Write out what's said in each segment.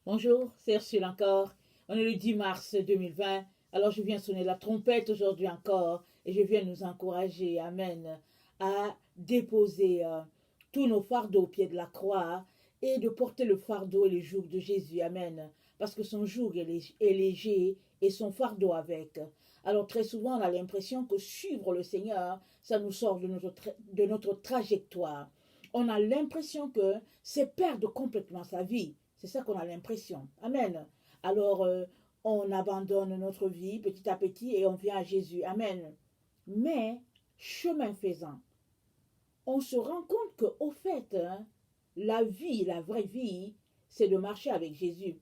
Bonjour, c'est Ursule encore. On est le 10 mars 2020. Alors je viens sonner la trompette aujourd'hui encore et je viens nous encourager, Amen, à déposer tous nos fardeaux au pied de la croix et de porter le fardeau et le joug de Jésus, Amen. Parce que son joug est léger et son fardeau avec. Alors très souvent on a l'impression que suivre le Seigneur, ça nous sort de notre trajectoire. On a l'impression que c'est perdre complètement sa vie. C'est ça qu'on a l'impression. Amen. Alors, on abandonne notre vie petit à petit et on vient à Jésus. Amen. Mais, chemin faisant, on se rend compte qu'au fait, hein, la vie, la vraie vie, c'est de marcher avec Jésus.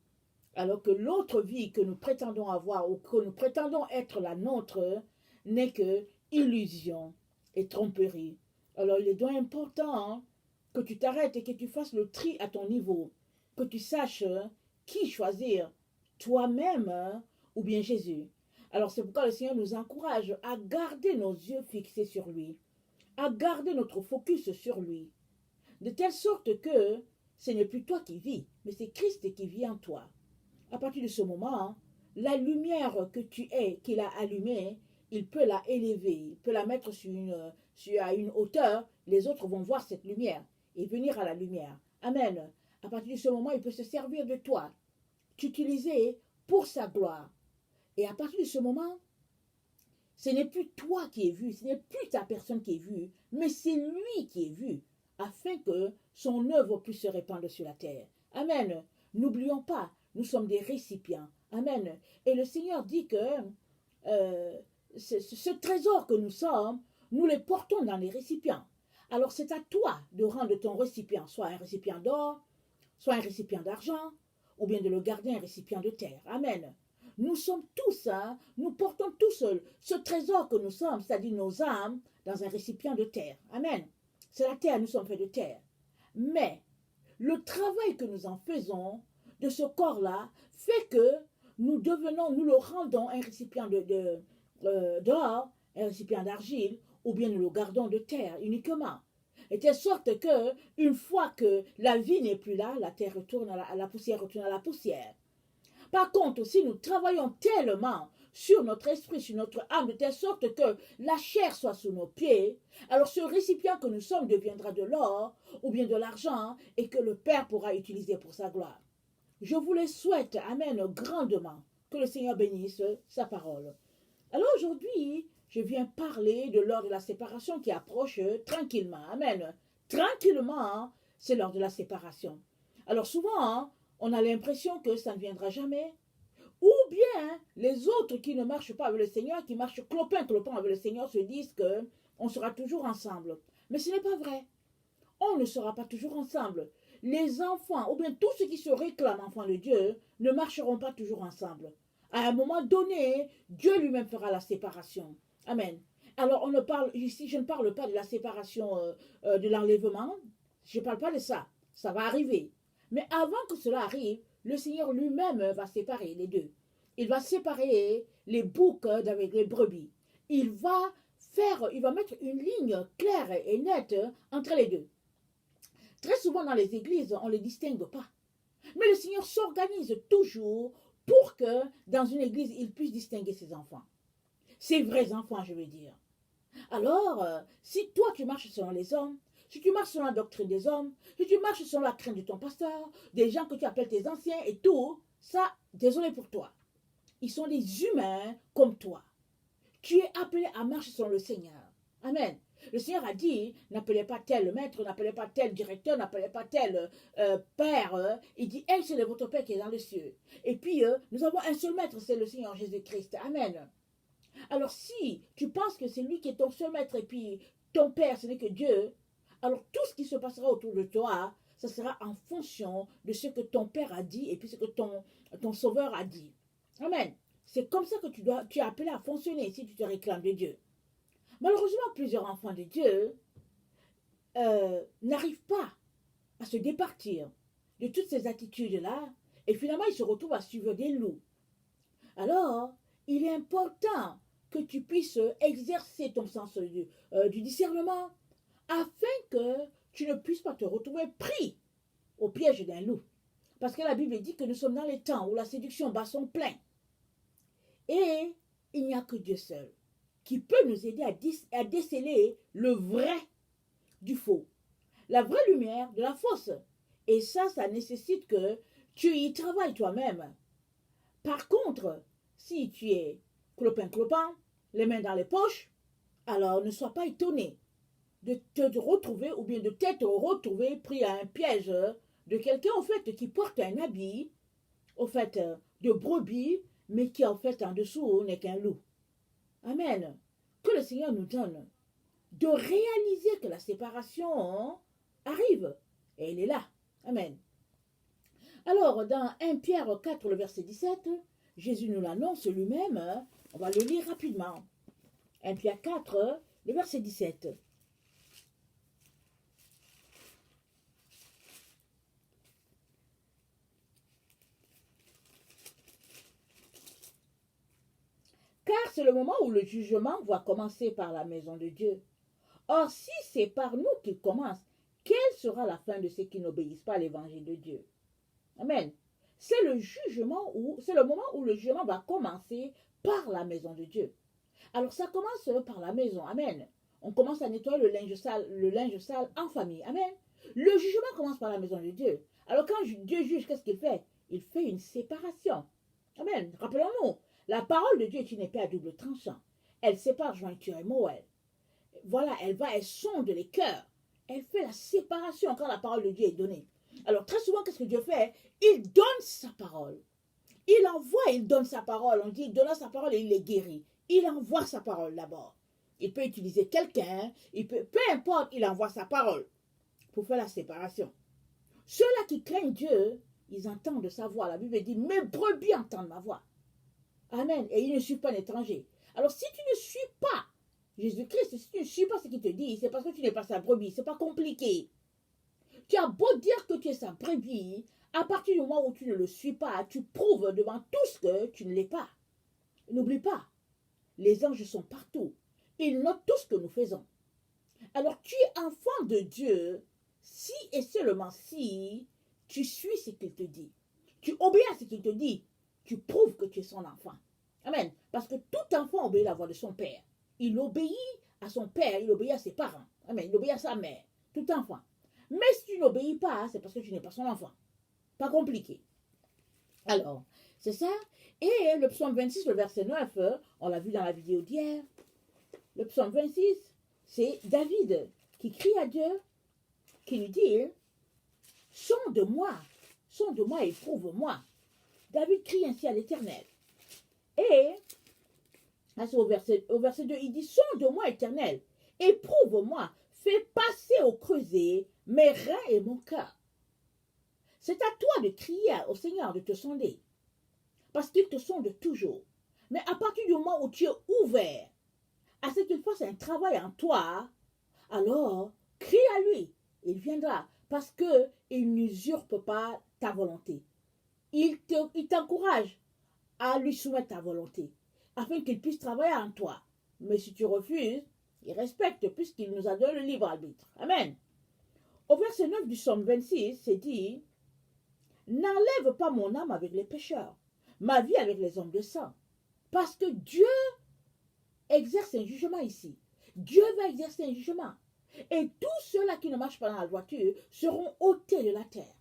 Alors que l'autre vie que nous prétendons avoir ou que nous prétendons être la nôtre n'est que illusion et tromperie. Alors, il est donc important hein, que tu t'arrêtes et que tu fasses le tri à ton niveau, que tu saches qui choisir, toi-même ou bien Jésus. Alors c'est pourquoi le Seigneur nous encourage à garder nos yeux fixés sur lui, à garder notre focus sur lui, de telle sorte que ce n'est plus toi qui vis, mais c'est Christ qui vit en toi. À partir de ce moment, la lumière que tu es, qu'il a allumée, il peut la élever, il peut la mettre à une hauteur, les autres vont voir cette lumière et venir à la lumière. Amen. À partir de ce moment, il peut se servir de toi, t'utiliser pour sa gloire. Et à partir de ce moment, ce n'est plus toi qui es vu, ce n'est plus ta personne qui est vue, mais c'est lui qui est vu, afin que son œuvre puisse se répandre sur la terre. Amen. N'oublions pas, nous sommes des récipients. Amen. Et le Seigneur dit que ce trésor que nous sommes, nous les portons dans les récipients. Alors c'est à toi de rendre ton récipient soit un récipient d'or, soit un récipient d'argent, ou bien de le garder un récipient de terre. Amen. Nous sommes tous, hein, nous portons tous ce trésor que nous sommes, c'est-à-dire nos âmes, dans un récipient de terre. Amen. C'est la terre, nous sommes faits de terre. Mais le travail que nous en faisons de ce corps-là fait que nous le rendons un récipient d'or, un récipient d'argile, ou bien nous le gardons de terre uniquement. Et de sorte que, une fois que la vie n'est plus là, la terre retourne à la poussière, retourne à la poussière. Par contre, si nous travaillons tellement sur notre esprit, sur notre âme, de telle sorte que la chair soit sous nos pieds, alors ce récipient que nous sommes deviendra de l'or ou bien de l'argent et que le Père pourra utiliser pour sa gloire. Je vous le souhaite, Amen, grandement, que le Seigneur bénisse sa parole. Alors aujourd'hui, je viens parler de l'heure de la séparation qui approche tranquillement. Amen. Tranquillement, c'est l'heure de la séparation. Alors souvent, on a l'impression que ça ne viendra jamais. Ou bien les autres qui ne marchent pas avec le Seigneur, qui marchent clopin avec le Seigneur, se disent que on sera toujours ensemble. Mais ce n'est pas vrai. On ne sera pas toujours ensemble. Les enfants, ou bien tous ceux qui se réclament enfants de Dieu, ne marcheront pas toujours ensemble. À un moment donné, Dieu lui-même fera la séparation. Amen. Alors, on ne parle ici, je ne parle pas de la séparation de l'enlèvement. Je ne parle pas de ça. Ça va arriver. Mais avant que cela arrive, le Seigneur lui-même va séparer les deux. Il va séparer les boucs d'avec les brebis. Il va mettre une ligne claire et nette entre les deux. Très souvent dans les églises, on ne les distingue pas. Mais le Seigneur s'organise toujours pour que dans une église, il puisse distinguer ses enfants. Ses vrais enfants, je veux dire. Alors, si toi tu marches selon les hommes, si tu marches selon la doctrine des hommes, si tu marches selon la crainte de ton pasteur, des gens que tu appelles tes anciens et tout, ça, désolé pour toi. Ils sont des humains comme toi. Tu es appelé à marcher selon le Seigneur. Amen. Le Seigneur a dit, n'appelez pas tel maître, n'appelez pas tel directeur, n'appelez pas tel père. Il dit, un seul est votre Père qui est dans les cieux. Et puis, nous avons un seul maître, c'est le Seigneur Jésus-Christ. Amen. Alors si tu penses que c'est lui qui est ton seul maître et puis ton Père, ce n'est que Dieu, alors tout ce qui se passera autour de toi, ça sera en fonction de ce que ton Père a dit et puis ce que ton Sauveur a dit. Amen. C'est comme ça que tu es appelé à fonctionner si tu te réclames de Dieu. Malheureusement, plusieurs enfants de Dieu n'arrivent pas à se départir de toutes ces attitudes-là et finalement ils se retrouvent à suivre des loups. Alors, il est important que tu puisses exercer ton sens du discernement afin que tu ne puisses pas te retrouver pris au piège d'un loup. Parce que la Bible dit que nous sommes dans les temps où la séduction bat son plein. Et il n'y a que Dieu seul qui peut nous aider à déceler le vrai du faux, la vraie lumière de la fausse. Et ça nécessite que tu y travailles toi-même. Par contre, si tu es clopin, les mains dans les poches, alors ne sois pas étonné de te retrouver ou bien de t'être retrouvé pris à un piège de quelqu'un en fait qui porte un habit au fait de brebis, mais qui en fait en dessous n'est qu'un loup. Amen. Que le Seigneur nous donne de réaliser que la séparation arrive. Et elle est là. Amen. Alors, dans 1 Pierre 4, le verset 17, Jésus nous l'annonce lui-même. On va le lire rapidement. 1 Pierre 4, le verset 17. Car c'est le moment où le jugement va commencer par la maison de Dieu. Or, si c'est par nous qu'il commence, quelle sera la fin de ceux qui n'obéissent pas à l'évangile de Dieu? Amen. C'est le moment où le jugement va commencer par la maison de Dieu. Alors ça commence par la maison. Amen. On commence à nettoyer le linge sale en famille. Amen. Le jugement commence par la maison de Dieu. Alors quand Dieu juge, qu'est-ce qu'il fait? Il fait une séparation. Amen. Rappelons-nous, la parole de Dieu est une épée à double tranchant. Elle sépare jointure et moelle. Voilà, elle sonde les cœurs. Elle fait la séparation quand la parole de Dieu est donnée. Alors très souvent, qu'est-ce que Dieu fait? Il donne sa parole. Il envoie, il donne sa parole. On dit, il donne sa parole et il les guérit. Il envoie sa parole d'abord. Il peut utiliser quelqu'un, peu importe, il envoie sa parole pour faire la séparation. Ceux-là qui craignent Dieu, ils entendent sa voix. La Bible dit, mes brebis entendent ma voix. Amen. Et ils ne suivent pas un étranger. Alors si tu ne suis pas Jésus-Christ, si tu ne suis pas ce qu'il te dit, c'est parce que tu n'es pas sa brebis. C'est pas compliqué. Tu as beau dire que tu es sa brebis, à partir du moment où tu ne le suis pas, tu prouves devant tous que tu ne l'es pas. N'oublie pas, les anges sont partout. Ils notent tout ce que nous faisons. Alors tu es enfant de Dieu si et seulement si tu suis ce qu'il te dit. Tu obéis à ce qu'il te dit. Tu prouves que tu es son enfant. Amen. Parce que tout enfant obéit à la voix de son père. Il obéit à son père, il obéit à ses parents. Amen. Il obéit à sa mère. Tout enfant. Mais si tu n'obéis pas, c'est parce que tu n'es pas son enfant. Pas compliqué. Alors, c'est ça. Et le psaume 26, le verset 9, on l'a vu dans la vidéo d'hier. Le psaume 26, c'est David qui crie à Dieu, qui lui dit, sonde-moi et prouve-moi. David crie ainsi à l'Éternel. Et, au verset 2, il dit, sonde-moi, Éternel, et prouve-moi, fais passer au creuset mes reins et mon cœur. C'est à toi de crier au Seigneur de te sonder, parce qu'il te sonde toujours. Mais à partir du moment où tu es ouvert à ce qu'il fasse un travail en toi, alors crie à lui, il viendra, parce qu'il n'usurpe pas ta volonté. Il t'encourage à lui soumettre ta volonté, afin qu'il puisse travailler en toi. Mais si tu refuses, il respecte, puisqu'il nous a donné le libre arbitre. Amen. Au verset 9 du psaume 26, c'est dit, n'enlève pas mon âme avec les pécheurs, ma vie avec les hommes de sang. Parce que Dieu exerce un jugement ici. Dieu va exercer un jugement. Et tous ceux-là qui ne marchent pas dans la droiture seront ôtés de la terre.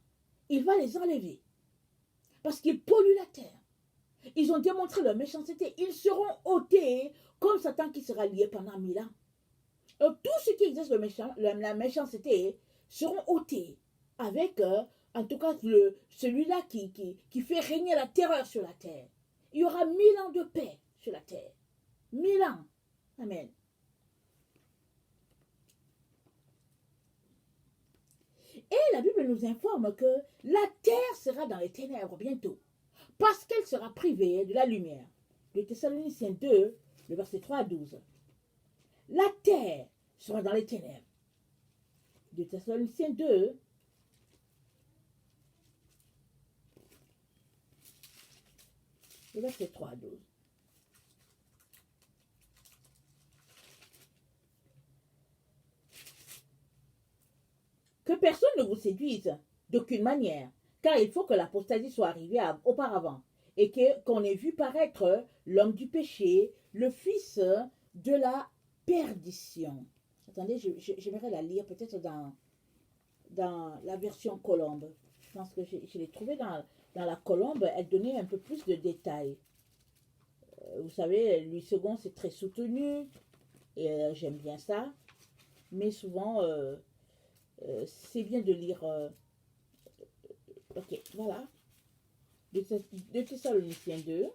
Il va les enlever. Parce qu'ils polluent la terre. Ils ont démontré leur méchanceté. Ils seront ôtés comme Satan qui sera lié pendant 1000 ans. Donc, tous ceux qui exercent la méchanceté seront ôtés avec, en tout cas, celui-là qui fait régner la terreur sur la terre. Il y aura 1000 ans de paix sur la terre. 1000 ans. Amen. Et la Bible nous informe que la terre sera dans les ténèbres bientôt, parce qu'elle sera privée de la lumière. De Thessaloniciens 2, le verset 3 à 12. La terre sera dans les ténèbres. De Thessaloniciens 2, le verset 3 à 12. Que personne ne vous séduise d'aucune manière, car il faut que l'apostasie soit arrivée auparavant, et qu'on ait vu paraître l'homme du péché, le fils de la perdition. Attendez, j'aimerais la lire peut-être dans la version Colombe. Je pense que je l'ai trouvée dans la Colombe, elle donnait un peu plus de détails. Vous savez, Louis II, c'est très soutenu, et j'aime bien ça, mais souvent, c'est bien de lire. Ok, voilà. De Thessaloniciens 2,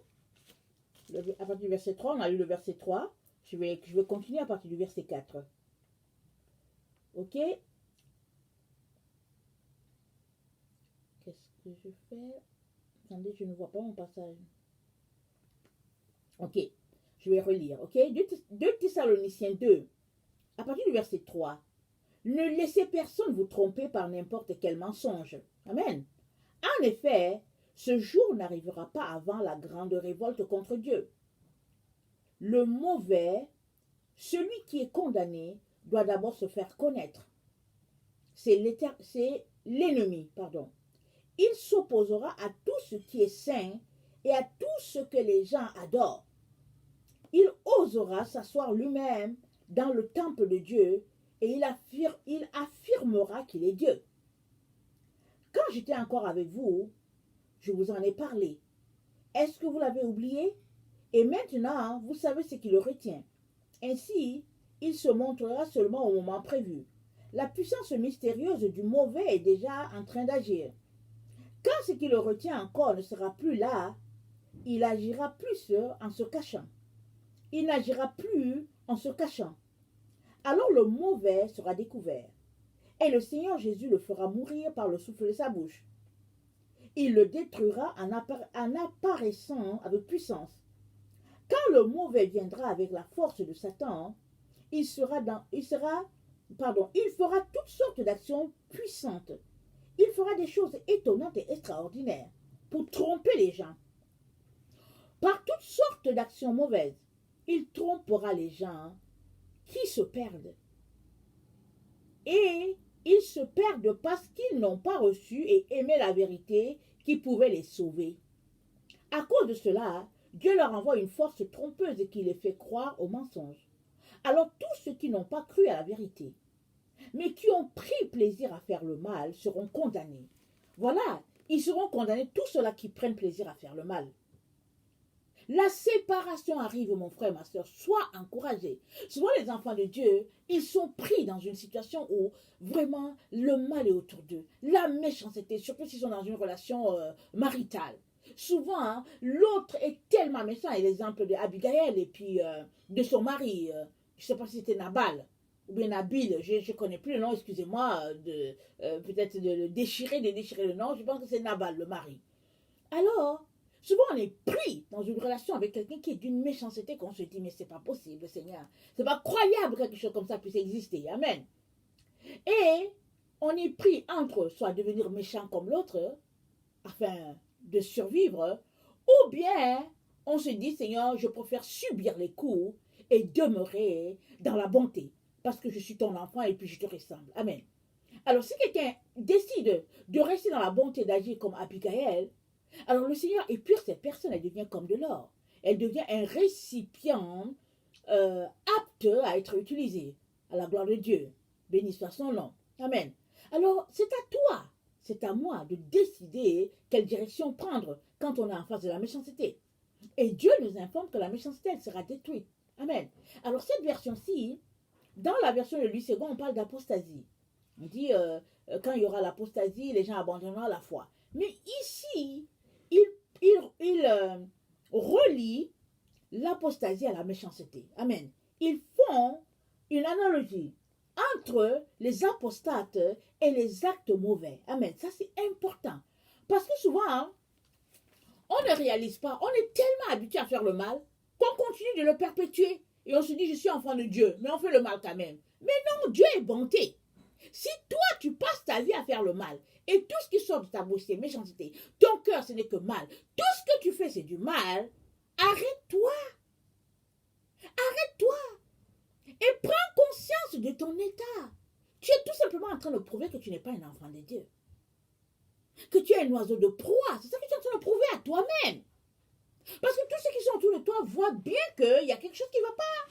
à partir du verset 3, on a lu le verset 3. Je vais continuer à partir du verset 4. Ok? Qu'est-ce que je fais? Attendez, je ne vois pas mon passage. Ok, je vais relire. Ok? 2 Thessaloniciens 2, à partir du verset 3. Ne laissez personne vous tromper par n'importe quel mensonge. Amen. En effet, ce jour n'arrivera pas avant la grande révolte contre Dieu. Le mauvais, celui qui est condamné, doit d'abord se faire connaître. C'est l'ennemi, pardon. Il s'opposera à tout ce qui est saint et à tout ce que les gens adorent. Il osera s'asseoir lui-même dans le temple de Dieu et il affirmera qu'il est Dieu. Quand j'étais encore avec vous, je vous en ai parlé. Est-ce que vous l'avez oublié? Et maintenant, vous savez ce qui le retient. Ainsi, il se montrera seulement au moment prévu. La puissance mystérieuse du mauvais est déjà en train d'agir. Quand ce qui le retient encore ne sera plus là, il agira plus en se cachant. Il n'agira plus en se cachant. Alors le mauvais sera découvert. Et le Seigneur Jésus le fera mourir par le souffle de sa bouche. Il le détruira en apparaissant avec puissance. Quand le mauvais viendra avec la force de Satan, il fera toutes sortes d'actions puissantes. Il fera des choses étonnantes et extraordinaires pour tromper les gens. Par toutes sortes d'actions mauvaises, il trompera les gens qui se perdent. Et ils se perdent parce qu'ils n'ont pas reçu et aimé la vérité qui pouvait les sauver. À cause de cela, Dieu leur envoie une force trompeuse qui les fait croire au mensonge. Alors tous ceux qui n'ont pas cru à la vérité, mais qui ont pris plaisir à faire le mal, seront condamnés. Voilà, ils seront condamnés, tous ceux-là qui prennent plaisir à faire le mal. La séparation arrive, mon frère, ma soeur. Sois encouragé. Souvent, les enfants de Dieu, ils sont pris dans une situation où vraiment le mal est autour d'eux. La méchanceté, surtout s'ils sont dans une relation maritale. Souvent, hein, l'autre est tellement méchant. Il y a l'exemple d'Abigail et puis de son mari. Je ne sais pas si c'était Nabal ou bien Nabil. Je ne connais plus le nom, excusez-moi, peut-être de déchirer le nom. Je pense que c'est Nabal, le mari. Alors, souvent, on est pris dans une relation avec quelqu'un qui est d'une méchanceté qu'on se dit, mais c'est pas possible, Seigneur. C'est pas croyable que quelque chose comme ça puisse exister. Amen. Et on est pris entre soit devenir méchant comme l'autre, afin de survivre, ou bien on se dit, Seigneur, je préfère subir les coups et demeurer dans la bonté, parce que je suis ton enfant et puis je te ressemble. Amen. Alors, si quelqu'un décide de rester dans la bonté, d'agir comme Abigail, alors le Seigneur épure cette personne, elle devient comme de l'or. Elle devient un récipient apte à être utilisé à la gloire de Dieu. Béni soit son nom. Amen. Alors c'est à toi, c'est à moi de décider quelle direction prendre quand on est en face de la méchanceté. Et Dieu nous informe que la méchanceté, elle sera détruite. Amen. Alors cette version-ci, dans la version de Louis II, on parle d'apostasie. On dit, quand il y aura l'apostasie, les gens abandonneront la foi. Mais ici, il relie l'apostasie à la méchanceté. Amen. Ils font une analogie entre les apostates et les actes mauvais. Amen. Ça, c'est important. Parce que souvent, hein, on ne réalise pas, on est tellement habitué à faire le mal qu'on continue de le perpétuer. Et on se dit, je suis enfant de Dieu, mais on fait le mal quand même. Mais non, Dieu est bonté. Si toi, tu passes ta vie à faire le mal, et tout ce qui sort de ta bouche, c'est méchanceté, ton cœur, ce n'est que mal, tout ce que tu fais, c'est du mal, arrête-toi. Arrête-toi. Et prends conscience de ton état. Tu es tout simplement en train de prouver que tu n'es pas un enfant de Dieu. que tu es un oiseau de proie. C'est ça que tu es en train de prouver à toi-même. Parce que tous ceux qui sont autour de toi voient bien qu'il y a quelque chose qui ne va pas.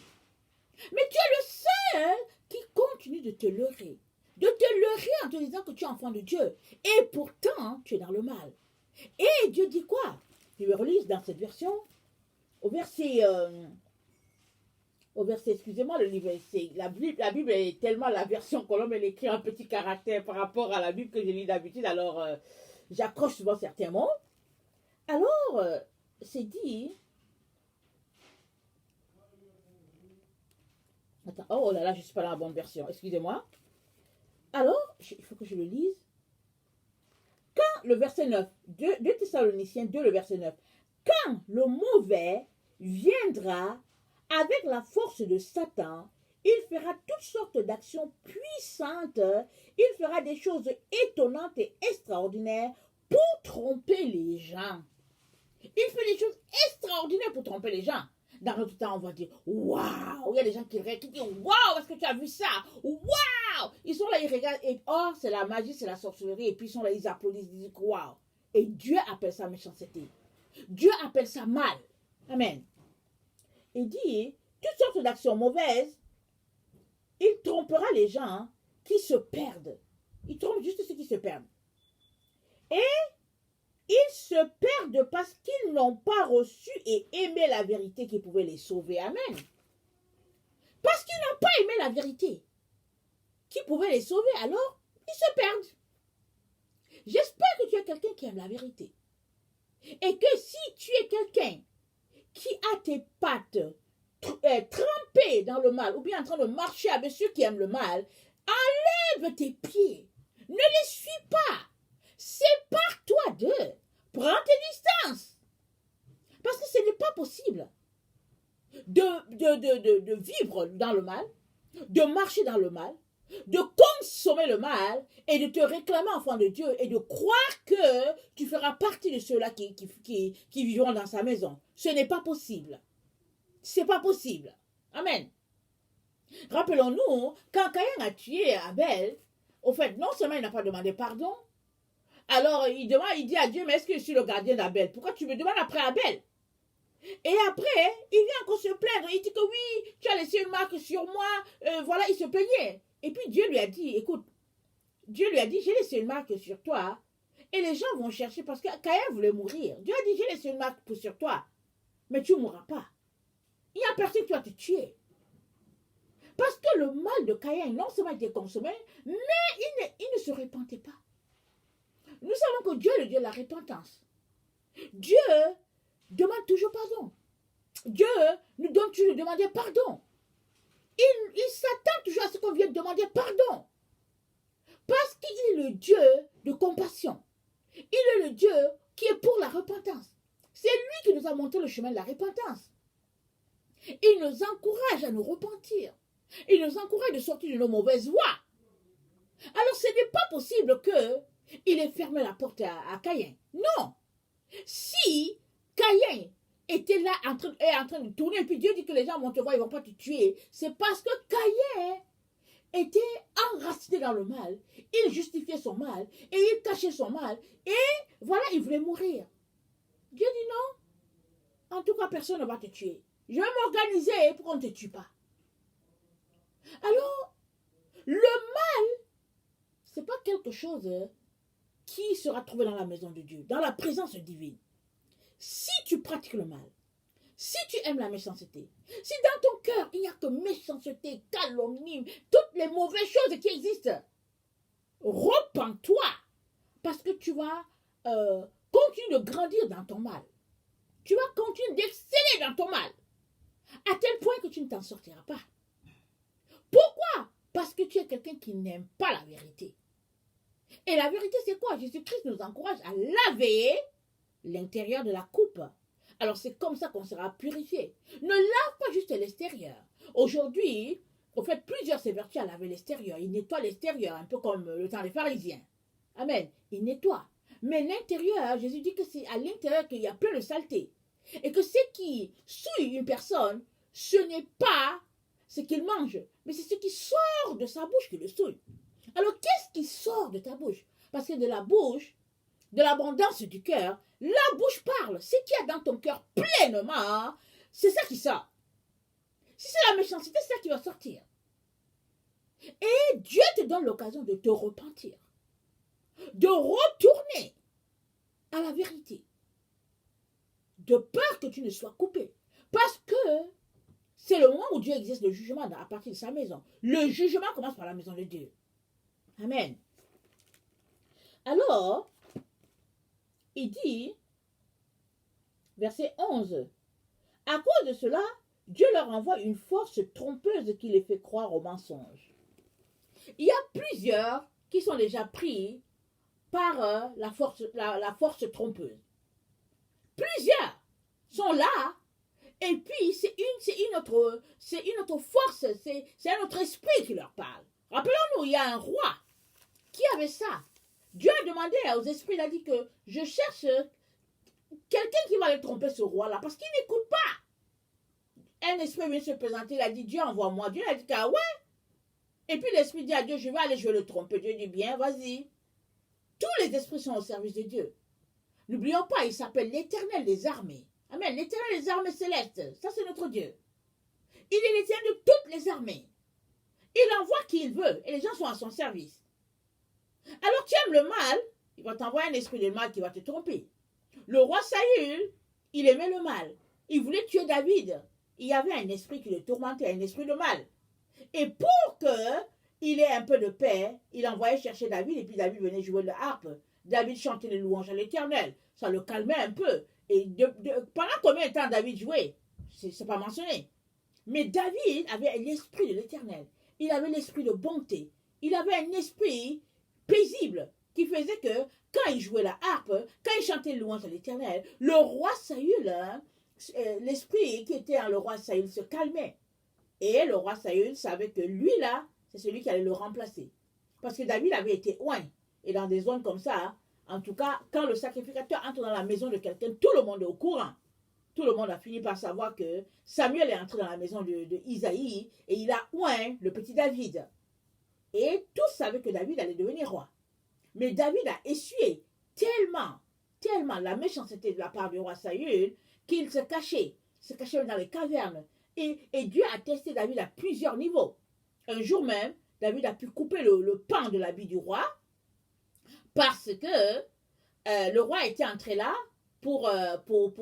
Mais tu es le seul qui continue de te leurrer. De te leurrer en te disant que tu es enfant de Dieu. Et pourtant, tu es dans le mal. Et Dieu dit quoi? Je vais relire dans cette version, au verset, excusez-moi, le livre, la Bible est tellement la version Colombe, elle écrit un petit caractère par rapport à la Bible que je lis d'habitude, alors j'accroche souvent certains mots. Alors, c'est dit, attends, oh là là, je ne suis pas dans la bonne version, excusez-moi. Alors, il faut que je le lise. Quand, le verset 9, 2 Thessaloniciens 2, le verset 9, quand le mauvais viendra avec la force de Satan, il fera toutes sortes d'actions puissantes, il fera des choses étonnantes et extraordinaires pour tromper les gens. Il fait des choses extraordinaires pour tromper les gens. Dans notre temps, on va dire waouh. Il y a des gens qui disent waouh, est-ce que tu as vu ça? Waouh. Ils sont là, ils regardent et oh, c'est la magie, c'est la sorcellerie. Et puis ils sont là, ils applaudissent, ils disent waouh. Et Dieu appelle ça méchanceté. Dieu appelle ça mal. Amen. Il dit toutes sortes d'actions mauvaises. Il trompera les gens qui se perdent. Il trompe juste ceux qui se perdent. Et ils se perdent parce qu'ils n'ont pas reçu et aimé la vérité qui pouvait les sauver. Amen. Parce qu'ils n'ont pas aimé la vérité qui pouvait les sauver, alors ils se perdent. J'espère que tu es quelqu'un qui aime la vérité. Et que si tu es quelqu'un qui a tes pattes trempées dans le mal, ou bien en train de marcher avec ceux qui aiment le mal, enlève tes pieds. Ne les suis pas. Sépare-toi d'eux. Prends tes distances. Parce que ce n'est pas possible de vivre dans le mal, de marcher dans le mal, de consommer le mal et de te réclamer enfant de Dieu et de croire que tu feras partie de ceux-là qui vivront dans sa maison. Ce n'est pas possible. Ce n'est pas possible. Amen. Rappelons-nous, quand Caïn a tué Abel, au fait, non seulement il n'a pas demandé pardon, alors il dit à Dieu, mais est-ce que je suis le gardien d'Abel? Pourquoi tu me demandes après Abel? Et après, il vient encore se plaindre. Il dit que oui, tu as laissé une marque sur moi. Voilà, il se plaignait. Et puis Dieu lui a dit, écoute, Dieu lui a dit, j'ai laissé une marque sur toi. Et les gens vont chercher parce que Caïn voulait mourir. Dieu a dit, j'ai laissé une marque sur toi. Mais tu ne mourras pas. Il n'y a personne qui va te tuer. Parce que le mal de Caïn, non seulement était consommé, mais il ne se repentait pas. Nous savons que Dieu est le Dieu de la repentance. Dieu demande toujours pardon. Dieu nous donne toujours de demander pardon. Il s'attend toujours à ce qu'on vienne demander pardon. Parce qu'il est le Dieu de compassion. Il est le Dieu qui est pour la repentance. C'est lui qui nous a montré le chemin de la repentance. Il nous encourage à nous repentir. Il nous encourage de sortir de nos mauvaises voies. Alors ce n'est pas possible qu'il ait fermé la porte à Caïn. Non. Si Caïn était là en train de tourner, et puis Dieu dit que les gens vont te voir, ils ne vont pas te tuer, c'est parce que Caïn était enraciné dans le mal. Il justifiait son mal, et il cachait son mal, et voilà, il voulait mourir. Dieu dit non, en tout cas, personne ne va te tuer. Je vais m'organiser pour qu'on ne te tue pas. Alors, le mal, ce n'est pas quelque chose qui sera trouvé dans la maison de Dieu, dans la présence divine. Si tu pratiques le mal, si tu aimes la méchanceté, si dans ton cœur il n'y a que méchanceté, calomnie, toutes les mauvaises choses qui existent, repens-toi parce que tu vas continuer de grandir dans ton mal. Tu vas continuer d'exceller dans ton mal à tel point que tu ne t'en sortiras pas. Pourquoi? Parce que tu es quelqu'un qui n'aime pas la vérité. Et la vérité, c'est quoi? Jésus-Christ nous encourage à laver l'intérieur de la coupe. Alors c'est comme ça qu'on sera purifié. Ne lave pas juste l'extérieur. Aujourd'hui, au fait, plusieurs s'évertuent à laver l'extérieur. Ils nettoient l'extérieur, un peu comme le temps des pharisiens. Amen. Ils nettoient. Mais l'intérieur, Jésus dit que c'est à l'intérieur qu'il y a plein de saleté. Et que ce qui souille une personne, ce n'est pas ce qu'il mange, mais c'est ce qui sort de sa bouche qui le souille. Alors qu'est-ce qui sort de ta bouche? Parce que de la bouche de l'abondance du cœur, la bouche parle. Ce qu'il y a dans ton cœur pleinement, c'est ça qui sort. Si c'est la méchanceté, c'est ça qui va sortir. Et Dieu te donne l'occasion de te repentir, de retourner à la vérité, de peur que tu ne sois coupé. Parce que c'est le moment où Dieu exerce le jugement à partir de sa maison. Le jugement commence par la maison de Dieu. Amen. Alors, il dit, verset 11, à cause de cela, Dieu leur envoie une force trompeuse qui les fait croire au mensonge. Il y a plusieurs qui sont déjà pris par la force trompeuse. Plusieurs sont là, et puis c'est une autre force, c'est un autre esprit qui leur parle. Rappelons-nous, il y a un roi qui avait ça. Dieu a demandé aux esprits, il a dit que je cherche quelqu'un qui va aller tromper ce roi-là, parce qu'il n'écoute pas. Un esprit vient se présenter, il a dit, Dieu envoie-moi. Dieu a dit, ah ouais. Et puis l'esprit dit à Dieu, je vais le tromper. Dieu dit, bien, vas-y. Tous les esprits sont au service de Dieu. N'oublions pas, il s'appelle l'Éternel des armées. Amen. L'Éternel des armées célestes, ça c'est notre Dieu. Il est l'Éternel de toutes les armées. Il envoie qui il veut et les gens sont à son service. Alors tu aimes le mal, il va t'envoyer un esprit de mal qui va te tromper. Le roi Saül, il aimait le mal. Il voulait tuer David. Il y avait un esprit qui le tourmentait, un esprit de mal. Et pour qu'il ait un peu de paix, il envoyait chercher David et puis David venait jouer de la harpe. David chantait les louanges à l'Éternel. Ça le calmait un peu. Et pendant combien de temps David jouait? C'est pas mentionné. Mais David avait l'esprit de l'Éternel. Il avait l'esprit de bonté. Il avait un esprit paisible qui faisait que quand il jouait la harpe, quand il chantait les louanges à l'Éternel, le roi Saül, l'esprit qui était en le roi Saül se calmait. Et le roi Saül savait que lui là, c'est celui qui allait le remplacer. Parce que David avait été oint. Et dans des zones comme ça, en tout cas, quand le sacrificateur entre dans la maison de quelqu'un, tout le monde est au courant. Tout le monde a fini par savoir que Samuel est entré dans la maison de Isaïe et il a oint le petit David. Et tous savaient que David allait devenir roi. Mais David a essuyé tellement la méchanceté de la part du roi Saül qu'il se cachait dans les cavernes. Et Dieu a testé David à plusieurs niveaux. Un jour même, David a pu couper le pan de l'habit du roi parce que le roi était entré là pour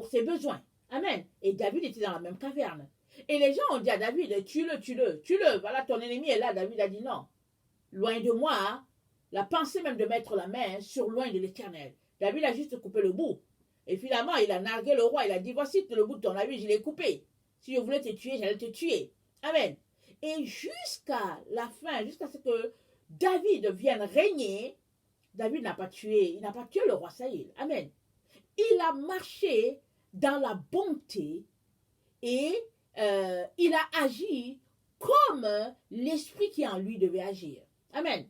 ses besoins. Amen. Et David était dans la même caverne. Et les gens ont dit à David, tue-le. Voilà, ton ennemi est là. David a dit non. Loin de moi, hein, la pensée même de mettre la main sur loin de l'Éternel. David a juste coupé le bout. Et finalement, il a nargué le roi. Il a dit, voici le bout de ton habit, je l'ai coupé. Si je voulais te tuer, j'allais te tuer. Amen. Et jusqu'à la fin, jusqu'à ce que David vienne régner, David n'a pas tué le roi Saül. Amen. Il a marché dans la bonté et il a agi comme l'esprit qui en lui devait agir. Amen.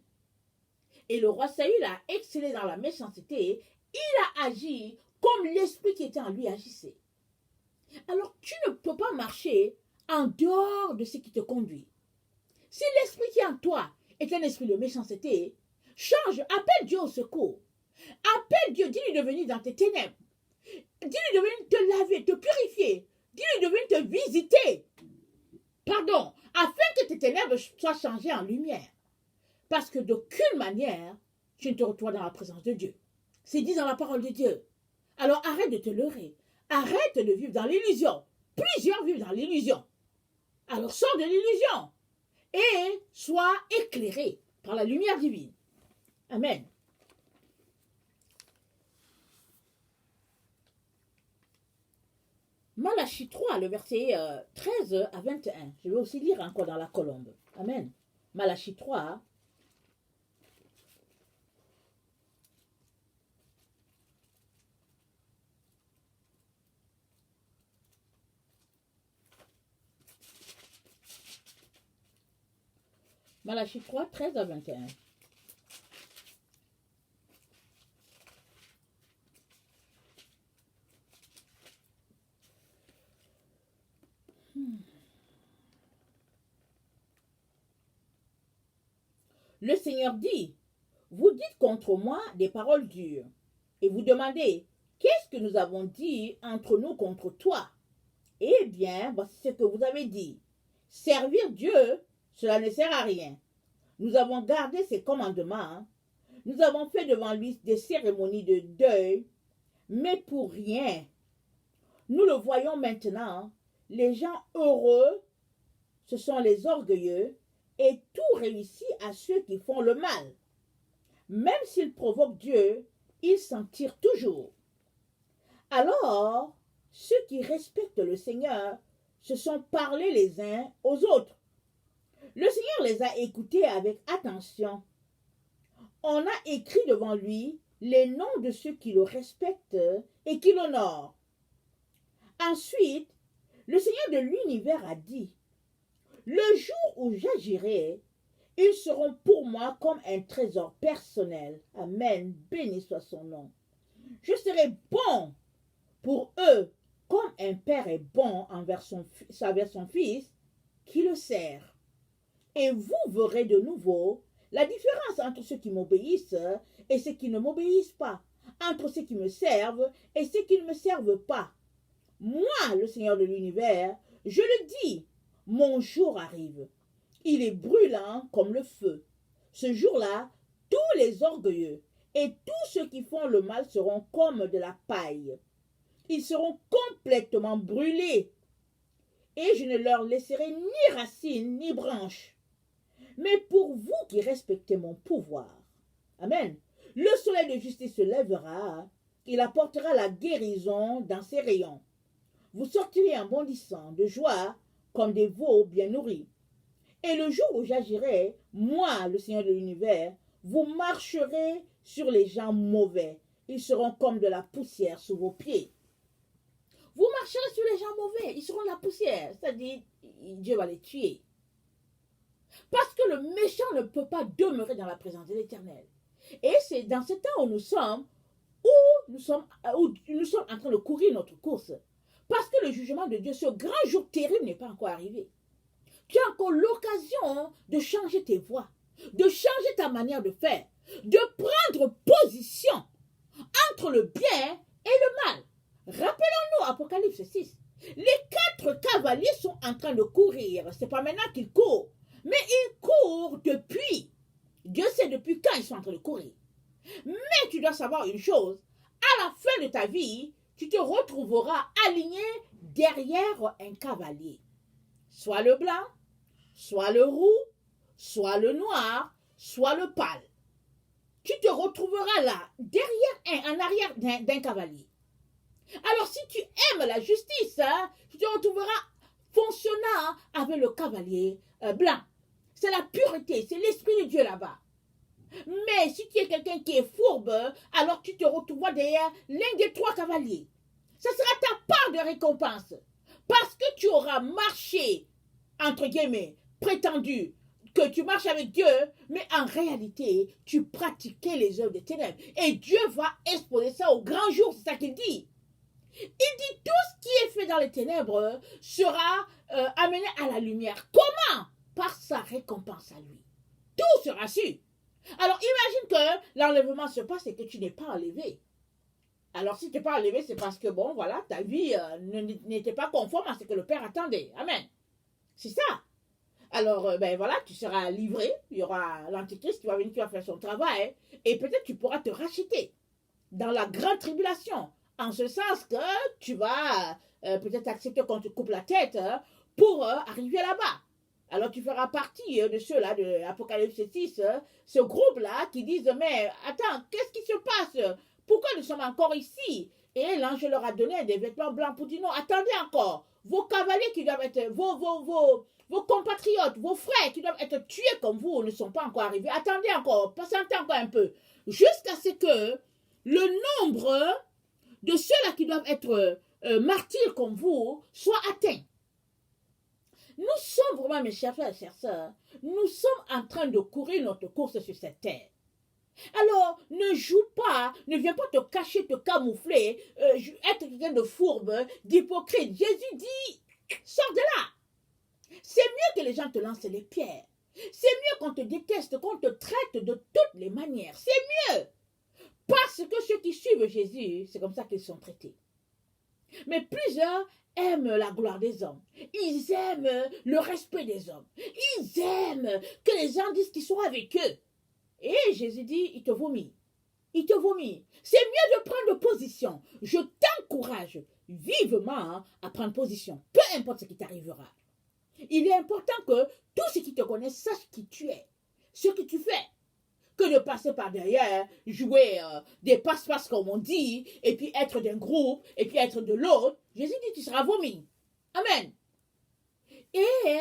Et le roi Saül a excellé dans la méchanceté. Il a agi comme l'esprit qui était en lui agissait. Alors tu ne peux pas marcher en dehors de ce qui te conduit. Si l'esprit qui est en toi est un esprit de méchanceté, change, appelle Dieu au secours. Appelle Dieu, dis-lui de venir dans tes ténèbres. Dis-lui de venir te laver, te purifier. Dis-lui de venir te visiter. Pardon, afin que tes ténèbres soient changées en lumière. Parce que d'aucune manière, tu ne te retrouves dans la présence de Dieu. C'est dit dans la parole de Dieu. Alors arrête de te leurrer. Arrête de vivre dans l'illusion. Plusieurs vivent dans l'illusion. Alors sors de l'illusion et sois éclairé par la lumière divine. Amen. Malachie 3, le verset 13 à 21. Je vais aussi lire encore dans la colombe. Amen. Malachie 3. Malachie 3, 13 à 21. Le Seigneur dit, vous dites contre moi des paroles dures, et vous demandez, qu'est-ce que nous avons dit entre nous contre toi? Eh bien, voici ce que vous avez dit. Servir Dieu, cela ne sert à rien. Nous avons gardé ses commandements. Nous avons fait devant lui des cérémonies de deuil, mais pour rien. Nous le voyons maintenant, les gens heureux, ce sont les orgueilleux, et tout réussit à ceux qui font le mal. Même s'ils provoquent Dieu, ils s'en tirent toujours. Alors, ceux qui respectent le Seigneur se sont parlé les uns aux autres. Le Seigneur les a écoutés avec attention. On a écrit devant lui les noms de ceux qui le respectent et qui l'honorent. Ensuite, le Seigneur de l'univers a dit, « Le jour où j'agirai, ils seront pour moi comme un trésor personnel. » Amen. Béni soit son nom. Je serai bon pour eux comme un père est bon envers son fils qui le sert. Et vous verrez de nouveau la différence entre ceux qui m'obéissent et ceux qui ne m'obéissent pas, entre ceux qui me servent et ceux qui ne me servent pas. Moi, le Seigneur de l'univers, je le dis, mon jour arrive. Il est brûlant comme le feu. Ce jour-là, tous les orgueilleux et tous ceux qui font le mal seront comme de la paille. Ils seront complètement brûlés, et je ne leur laisserai ni racines ni branches. Mais pour vous qui respectez mon pouvoir, amen, le soleil de justice se lèvera, il apportera la guérison dans ses rayons. Vous sortirez en bondissant de joie comme des veaux bien nourris. Et le jour où j'agirai, moi, le Seigneur de l'univers, vous marcherez sur les gens mauvais. Ils seront comme de la poussière sous vos pieds. Vous marcherez sur les gens mauvais, ils seront de la poussière. C'est-à-dire, Dieu va les tuer. Parce que le méchant ne peut pas demeurer dans la présence de l'Éternel. Et c'est dans ce temps où nous sommes en train de courir notre course. Parce que le jugement de Dieu, ce grand jour terrible n'est pas encore arrivé. Tu as encore l'occasion de changer tes voies, de changer ta manière de faire, de prendre position entre le bien et le mal. Rappelons-nous Apocalypse 6. Les 4 cavaliers sont en train de courir. Ce n'est pas maintenant qu'ils courent, mais ils courent depuis. Dieu sait depuis quand ils sont en train de courir. Mais tu dois savoir une chose. À la fin de ta vie, tu te retrouveras aligné derrière un cavalier. Soit le blanc, soit le roux, soit le noir, soit le pâle. Tu te retrouveras là, en arrière d'un cavalier. Alors si tu aimes la justice, tu te retrouveras fonctionnant avec le cavalier blanc. C'est la pureté, c'est l'Esprit de Dieu là-bas. Mais si tu es quelqu'un qui est fourbe, alors tu te retrouveras derrière l'un des 3 cavaliers. Ce sera ta part de récompense. Parce que tu auras marché, entre guillemets, prétendu que tu marches avec Dieu, mais en réalité, tu pratiquais les œuvres des ténèbres. Et Dieu va exposer ça au grand jour, c'est ça qu'il dit. Il dit tout ce qui est fait dans les ténèbres sera amené à la lumière. Comment? Par sa récompense à lui. Tout sera su. Alors imagine que l'enlèvement se passe et que tu n'es pas enlevé. Alors si tu n'es pas enlevé, c'est parce que bon, voilà, ta vie n'était pas conforme à ce que le Père attendait. Amen. C'est ça. Alors, ben voilà, tu seras livré. Il y aura l'Antichrist qui va venir, qui va faire son travail. Et peut-être tu pourras te racheter dans la grande tribulation. En ce sens que tu vas peut-être accepter qu'on te coupe la tête pour arriver là-bas. Alors tu feras partie de ceux-là de Apocalypse 6, ce groupe-là qui disent, mais attends, qu'est-ce qui se passe? Pourquoi nous sommes encore ici? Et l'ange leur a donné des vêtements blancs pour dire, non, attendez encore, vos cavaliers qui doivent être, vos compatriotes, vos frères qui doivent être tués comme vous ne sont pas encore arrivés. Attendez encore, patientez encore un peu, jusqu'à ce que le nombre de ceux-là qui doivent être martyrs comme vous soit atteint. Nous sommes vraiment, mes chers frères et chères sœurs, nous sommes en train de courir notre course sur cette terre. Alors, ne joue pas, ne viens pas te cacher, te camoufler, être quelqu'un de fourbe, d'hypocrite. Jésus dit, sors de là. C'est mieux que les gens te lancent les pierres. C'est mieux qu'on te déteste, qu'on te traite de toutes les manières. C'est mieux. Parce que ceux qui suivent Jésus, c'est comme ça qu'ils sont traités. Mais plusieurs aiment la gloire des hommes. Ils aiment le respect des hommes. Ils aiment que les gens disent qu'ils sont avec eux. Et Jésus dit, il te vomit. Il te vomit. C'est mieux de prendre position. Je t'encourage vivement à prendre position. Peu importe ce qui t'arrivera. Il est important que tous ceux qui te connaissent sachent qui tu es. Ce que tu fais. Que de passer par derrière, jouer des passe-passe comme on dit, et puis être d'un groupe, et puis être de l'autre. Jésus dit, tu seras vomi. Amen. Et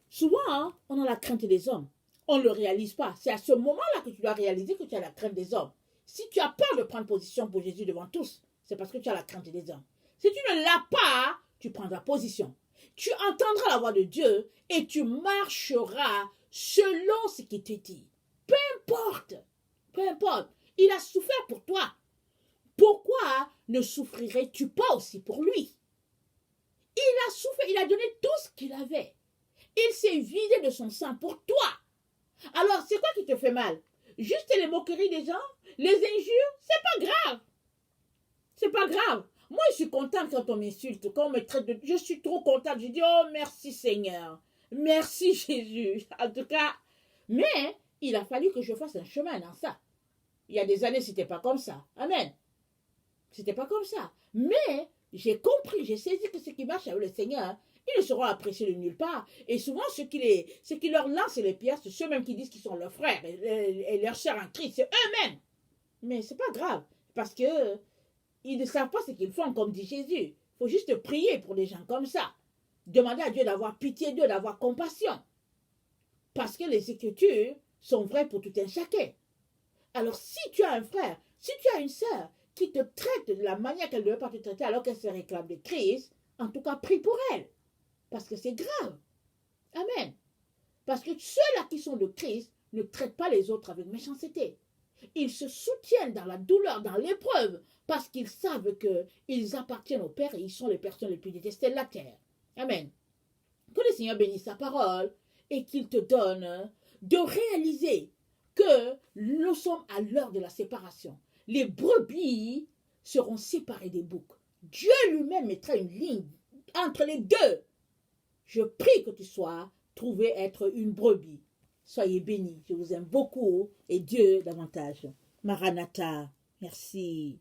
souvent, on a la crainte des hommes. On ne le réalise pas. C'est à ce moment-là que tu dois réaliser que tu as la crainte des hommes. Si tu as peur de prendre position pour Jésus devant tous, c'est parce que tu as la crainte des hommes. Si tu ne l'as pas, tu prendras position. Tu entendras la voix de Dieu et tu marcheras selon ce qu'il te dit. Peu importe. Peu importe. Il a souffert pour toi. Pourquoi ne souffrirais-tu pas aussi pour lui? Il a souffert. Il a donné tout ce qu'il avait. Il s'est vidé de son sang pour toi. Alors, c'est quoi qui te fait mal? Juste les moqueries des gens? Les injures? C'est pas grave. C'est pas grave. Moi, je suis contente quand on m'insulte, quand on me traite de... Je suis trop contente. Je dis, oh, merci Seigneur. Merci Jésus. En tout cas, mais il a fallu que je fasse un chemin dans ça. Il y a des années, c'était pas comme ça. Amen. C'était pas comme ça. Mais j'ai compris, j'ai saisi que ce qui marche avec le Seigneur, ils ne seront appréciés de nulle part. Et souvent, ceux qui leur lancent les pierres, c'est ceux-mêmes qui disent qu'ils sont leurs frères et leurs sœurs en Christ. C'est eux-mêmes. Mais c'est pas grave. Parce que ils ne savent pas ce qu'ils font, comme dit Jésus. Il faut juste prier pour des gens comme ça. Demander à Dieu d'avoir pitié d'eux, d'avoir compassion. Parce que les Écritures sont vraies pour tout un chacun. Alors, si tu as un frère, si tu as une sœur qui te traite de la manière qu'elle ne devait pas te traiter alors qu'elle se réclame de Christ, en tout cas, prie pour elle. Parce que c'est grave. Amen. Parce que ceux-là qui sont de Christ ne traitent pas les autres avec méchanceté. Ils se soutiennent dans la douleur, dans l'épreuve, parce qu'ils savent qu'ils appartiennent au Père et ils sont les personnes les plus détestées de la terre. Amen. Que le Seigneur bénisse sa parole et qu'il te donne de réaliser que nous sommes à l'heure de la séparation. Les brebis seront séparées des boucs. Dieu lui-même mettra une ligne entre les deux. Je prie que tu sois trouvé être une brebis. Soyez bénis. Je vous aime beaucoup et Dieu davantage. Maranatha. Merci.